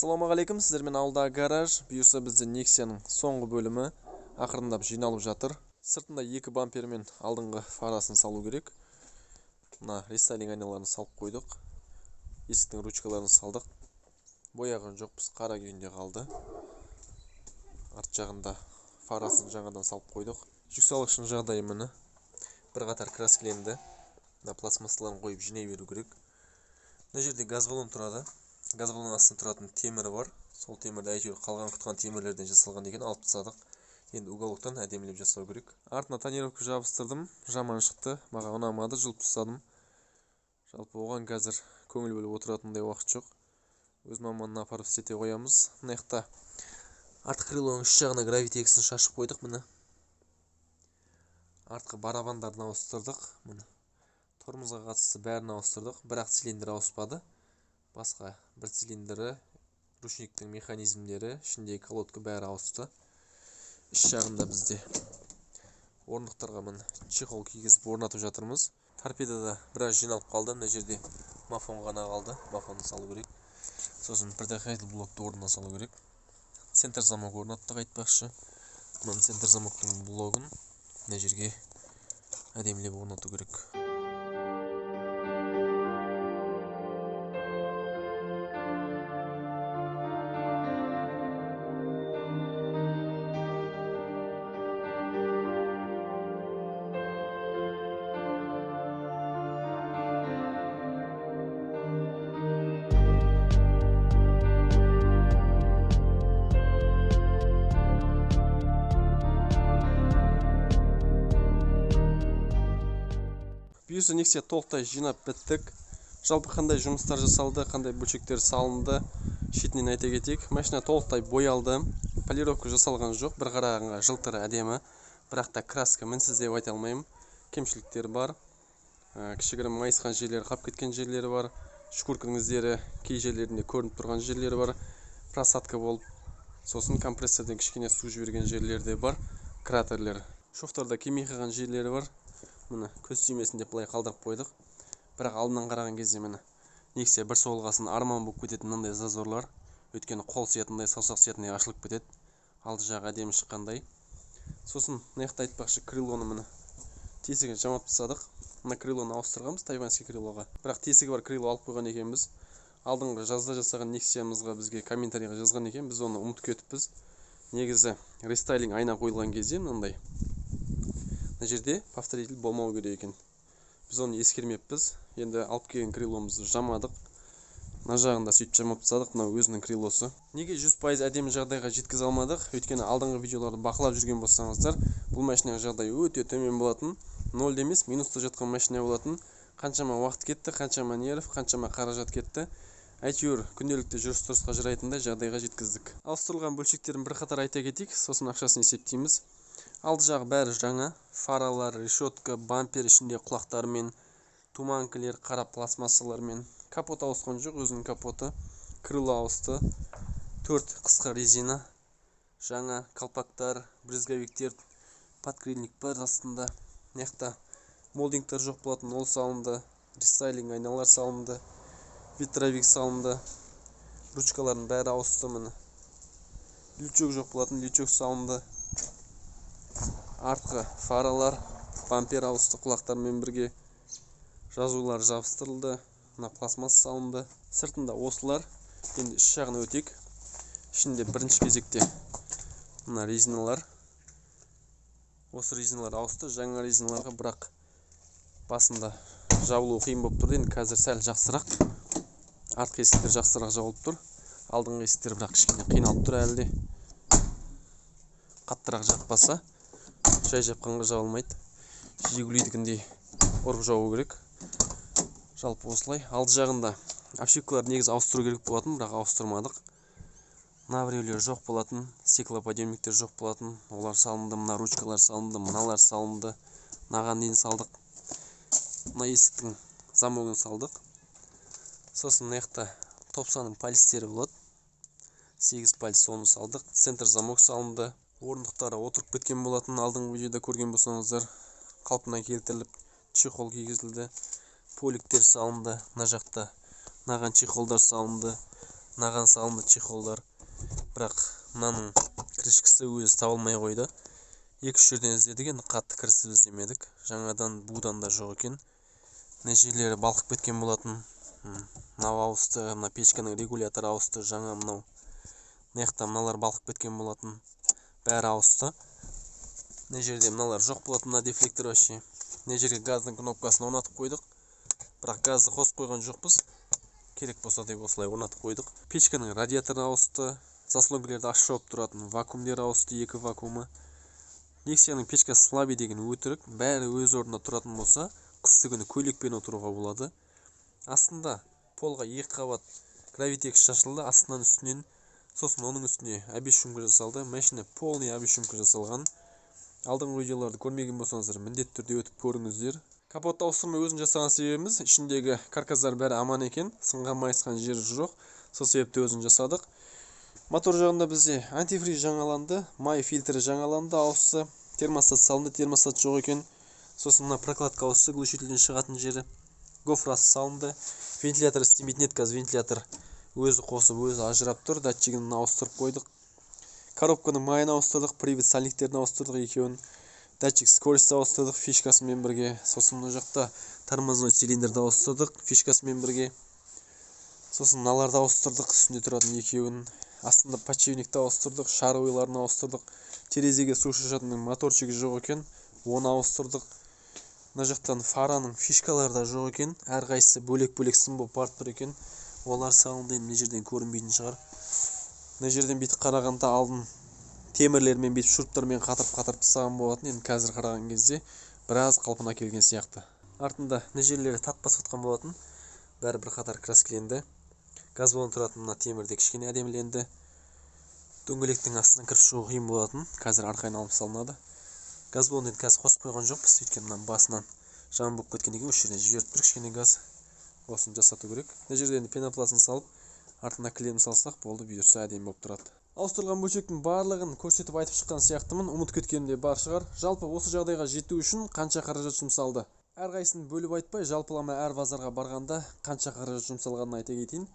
Ассалаумағалейкум, сіздермен ауылдағы гараж. Бұйырса бізде Nexia-ның соңғы бөлімі ақырындап жиналып жатыр. Сыртында екі бампер мен алдыңғы фарасын салу керек. Мына рестайлинг айналарын салып қойдық. Есіктің ручкаларын салдық. Бояған жоқпыз, қара күйінде қалды. Арт жағында фарасын жаңадан салып қойдық. Жүксалғыштың жағдайы міне. Бір қатар краскіленді. Мына пластмассаларын қойып жинай беру керек. Мына жерде газ баллон тұрады. Газ баллонның астында тұратын темірі бар. Сол темірді әйтеуір қалған құтқан темірлерден жасалған екен, алып тастадық. Енді уголоктан әдемілеп жасау керек. Артына тонировка жабыстырдым. Жаман шықты. Маған ұнамады, жұлып тастадым. Жалпы оған қазір көңіл бөліп отыратындай уақыт жоқ. Өз маманына апарып істете қоямыз. Мына жақта артқы крылоның үш жағына гравитексін шашып қойдық. Міне. Артқы барабандарын ауыстырдық. Міне. Тормозға қатысты бәрін ауыстырдық. Бірақ цилиндр ауыспады. Басқа бір цилиндрі, ручниктің механизмдері, ішіндегі колодка бәрі ауысты. Іш жағында бізде орындықтарға міне чехол кигізіп орнатып жатырмыз. Торпедода біраз жиналып қалды. Мына жерде мафон ғана қалды. Мафонды салу керек. Сосын предохранитель блокты орнына салу керек. Центр замок орнаттық айтпақшы. Мына центр замоктың блогын мына жерге әдемілеп орнату керек. Бұйырса Nexia толықтай жинап біттік. Жалпы қандай жұмыстар жасалды, қандай бөлшектер салынды, шетінен айта кетейік. Машина толықтай боялды. Полировка жасалған жоқ. Бір қарағанға жылтыры әдемі. Бірақ та краска мінсіз деп айта алмаймын. Кемшіліктер бар. Кішігірім майысқан жерлері, қап кеткен жерлері бар. Шкурканың іздері кей жерлерінде көрініп тұрған жерлері бар. Просадка болып, сосын компрессордан кішкене су жіберген жерлері бар. Кратерлер. Шофтарда кемей қалған жерлері бар. Міне көз тимесін деп былай қалдырып қойдық. Бірақ алдынан қараған кезде міне Nexia бір соғылғасын арман болып кететін мынандай зазорлар. Өйткені қол сиятындай, саусақ сиятындай ашылып кетеді. Алды жағы әдемі шыққандай. Сосын мына жақта айтпақшы крылоны міне тесігін жамап тастадық. Мына крылоны ауыстырғанбыз тайваньский крылоға. Бірақ тесігі бар крыло алып қойған екенбіз. Алдыңғы жазда жасаған Nexia-мызға бізге комментарийға жазған екен. Біз оны ұмытып кетіппіз. Негізі рестайлинг айна қойылған кезде мынандай мына жерде повторитель болмау керек екен. Біз оны ескермеппіз. Енді алып келген крыломызды жамадық. Мына жағында сөйтіп жамап тастадық. Мынау өзінің крылосы. Неге 100% әдемі жағдайға жеткізе алмадық? Өйткені алдыңғы видеоларды бақылап жүрген болсаңыздар, бұл машинаның жағдайы өте төмен болатын. 0 емес, минуста жатқан машина болатын. Қаншама уақыт кетті, қаншама нерв, қаншама қаражат кетті. Әйтеуір күнделікті жүріс-тұрысқа жарайтындай жағдайға жеткіздік. Ауыстырылған бөлшектерін бір қатар айта кетейік, сосын ақшасын есептейміз. Алды жағы бәрі жаңа. Фаралар, решетка, бампер ішінде құлақтармен, туманкілер, қара пластмассалармен. Капот ауысқан жоқ, өзінің капоты. Крыло ауысты. 4 қысқа резина. Жаңа колпактар, брызговиктер, подкрыльник бар астында. Мына молдингтер жоқ болатын, ол салынды. Рестайлинг айналар салынды. Ветровик салынды. Ручкалардың бәрі ауысты міне. Лючок жоқ болатын, лючок салынды. Артқы фаралар, бампер ауысты құлақтармен бірге. Жазулар жабыстырылды. Мына пластмасс салынды. Сыртында осылар. Енді іш жағына өтек. Ішінде бірінші кезекте мына резиналар. Осы резиналар ауысты. Жаңа резиналарға бірақ басында жабылу қиын болып тұрды. Енді қазір сәл жақсырақ. Артқы есіктер жақсырақ жабылып тұр. Алдыңғы есіктер бірақ кішкене қиналып тұр әлі де. Қаттырақ жаппаса жай жапқанға жабылмайды. Жигулидікіндей ұрып жабу керек. Жалпы осылай. Алды жағында обшивкалар негізі ауыстыру керек болатын, бірақ ауыстырмадық. Мына біреулер жоқ болатын, стеклоподъемниктер жоқ болатын. Олар салынды, мына ручкалар салынды, мыналар салынды. Мынаған дейін салдық. Мына есіктің замогын салдық. Сосын мына жақта топсаның пальцтері болады. 8 пальц соны салдық. Центр замок салынды. Орындықтары отырып кеткен болатын, алдыңғы видеода көрген болсаңыздар. Қалпына келтіріліп, чехол кигізілді. Поликтер салынды. Мына жақта мынаған чехолдар салынды. наған салынды чехолдар. Бірақ мынаның крышкасы өзі табылмай қойды. 2-3 жерден іздедік, енді қатты кірісіп іздемедік. Жаңадан будан да жоқ екен. Мына жерлері балқып кеткен болатын. Мынау ауысты, мына печканың регуляторы ауысты, жаңа мынау. Мына мыналар балқып кеткен болатын. Бәрі ауысты. Мына жерде мыналар жоқ болатын, мына дефлектор вообще. Мына жерге газдың кнопкасын орнатып қойдық. Бірақ газды қосып қойған жоқпыз. Керек болса деп осылай орнатып қойдық. Печканың радиаторы ауысты. Заслонкалерді ашық жауып тұратын вакуумдер ауысты, 2 вакуумы. Нексияның печкасы слабый деген өтірік. Бәрі өз орнында тұратын болса, қысты күні көйлекпен отыруға болады. Астында полға 2 қабат гравитекс шашылды, астынан үстінен. Сосын оның үстіне обешумка жасалды. Машина полный обешумка жасалған. Алдыңғы видеоларды көрмеген болсаңыздар, міндетті түрде өтіп көріңіздер. Капотты ауыстырмай өзін жасаған себебіміз, ішіндегі каркастар бәрі аман екен, сынған майысқан жері жоқ. Сол себепті өзін жасадық. Мотор жағында бізде антифриз жаңаланды, май фильтрі жаңаланды, ауысты, термостат салынды, термостат жоқ екен. Сосын мына прокладка ауысты, глушительден шығатын жері. Гофрасы салынды, вентилятор істемейді, нет газ вентилятор өзі қосып, өзі ажырап тұр, датчигін ауыстырып қойдық. Коробканың майын ауыстырдық, привод сальниктерін ауыстырдық екеуін. Датчик скорості ауыстырдық фишкасымен бірге. Сосын мына жақта тормозной цилиндрді ауыстырдық фишкасымен бірге. Сосын мыналарды ауыстырдық, үстінде тұратын екеуін. Астында подшипникті ауыстырдық, шаровойларын ауыстырдық. Терезеге су шашатын моторчигі жоқ екен, оны ауыстырдық. Мына жақтан фараның фишкалары да жоқ екен, әрқайсысы бөлек-бөлек сым болып барып тұр екен. Олар салынды, мына жерден көрінбейтін шығар. Мына жерден бүйтіп қарағанда алдын темірлермен бүйтіп шуруптармен қатырып тастаған болатын. Енді қазір қараған кезде біраз қалпына келген сияқты. Артында мына жерлері тат басып болатын. Бәрі бір қатар краскіленді. Газ баллон тұратын мына темірде кішкене әдеміленді. Дөңгелектің астынан кіріп шығу қиын болатын. Қазір арқайын алып салынады. Газ баллонды қазір қосып қойған жоқпыз, өйткені мына басынан жаман болып кеткеннен кейін осы жерден жіберіп тұр кішкене газ. Осыны жасату керек. Мына жерде енді пенопластын салып, артына кілем салсақ болды, бұйырса әдемі болып тұрады. Ауыстырылған бөлшектің барлығын көрсетіп айтып шыққан сияқтымын, ұмыт кеткенім де бар шығар. Жалпы осы жағдайға жету үшін қанша қаражат жұмсалды? Әрқайсысын бөліп айтпай, жалпылама әр базарға барғанда қанша қаражат жұмсалғанын айта кетейін.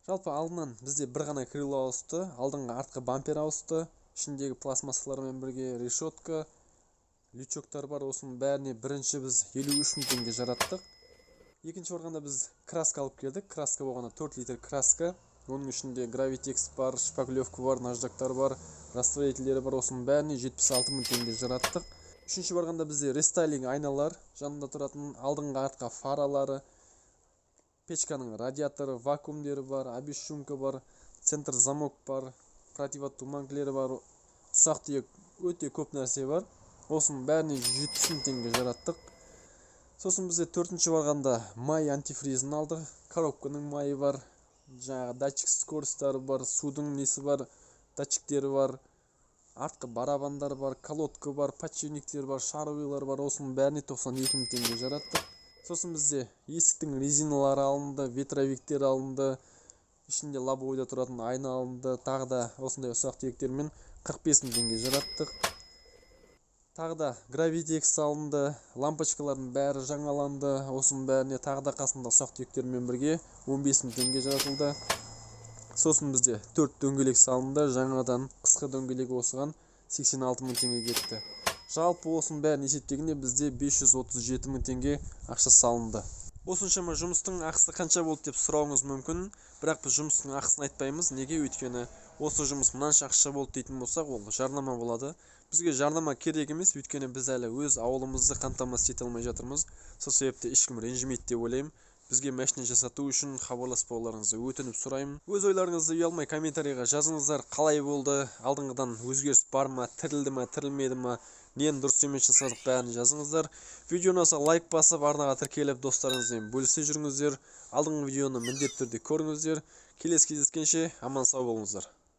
Жалпы алдынан бізде бір ғана крыло ауысты, алдыңғы артқы бампер ауысты, ішіндегі пластмассалармен бірге решетка, лючоктар бар. Осының бәріне бірінші біз 53 мың теңге жараттық. Екінші барғанда біз краска алып келдік. Краска болғанда 4 литр краска. Оның ішінде гравитекс бар, шпаклевка бар, наждактар бар, растворителері бар. Осының бәріне 76 мың теңге жараттық. Үшінші барғанда бізде рестайлинг айналар, жанында тұратын алдыңғы артқа фаралары, печканың радиаторы, вакуумдері бар, обешумка бар, центр замок бар, противотуманкілері бар, ұсақ-түйек өте көп нәрсе бар. Осының бәріне 70 мың теңге жараттық. Сосын бізде төртінші барғанда май антифризін алдық, коробканың майы бар, жаңағы датчик скоростары бар, судың несі бар, датчиктері бар, артқы барабандар бар, колодка бар, подшипниктер бар, шаровойлар бар. Осының бәріне 92 мың теңге жараттық. Сосын бізде есіктің резиналары алынды, ветровиктер алынды, ішінде лобовойда тұратын айна алынды, тағы да осындай ұсақ түйектермен 45 мың теңге жараттық. Тағы да гравитекс алынды, лампочкалардың бәрі жаңаланды. Осының бәріне тағы да қасында ұсақ түйектермен бірге 15 мың теңге жаратылды. Сосын бізде 4 дөңгелек салынды, жаңадан қысқы дөңгелегі осыған 86 мың теңге кетті. Жалпы осының бәрін есептегенде бізде 537 мың теңге ақша салынды. Осыншама жұмыстың ақысы қанша болды деп сұрауыңыз мүмкін, бірақ біз жұмыстың ақысын айтпаймыз. Неге? Өйткені осы жұмыс мынанша ақша болды дейтін болсақ, ол жарнама болады. Бізге жарнама керек емес, өйткені біз әлі өз ауылымызды қамтамасыз ете алмай жатырмыз. Сол себепті ешкім ренжімейді деп ойлаймын. Бізге машина жасату үшін хабарласпауларыңызды өтініп сұраймын. Өз ойларыңызды ұялмай комментарийға жазыңыздар. Қалай болды? Алдыңғыдан өзгеріс бар ма? Тірілді ма? Тірілмеді ма? Нені дұрыс емес жасадық? Бәрін жазыңыздар. Видеоны ұнаса лайк басып, арнаға тіркеліп достарыңызбен бөлісе жүріңіздер. Алдыңғы видеоны міндетті түрде көріңіздер. Келесі кездескенше аман сау болыңыздар.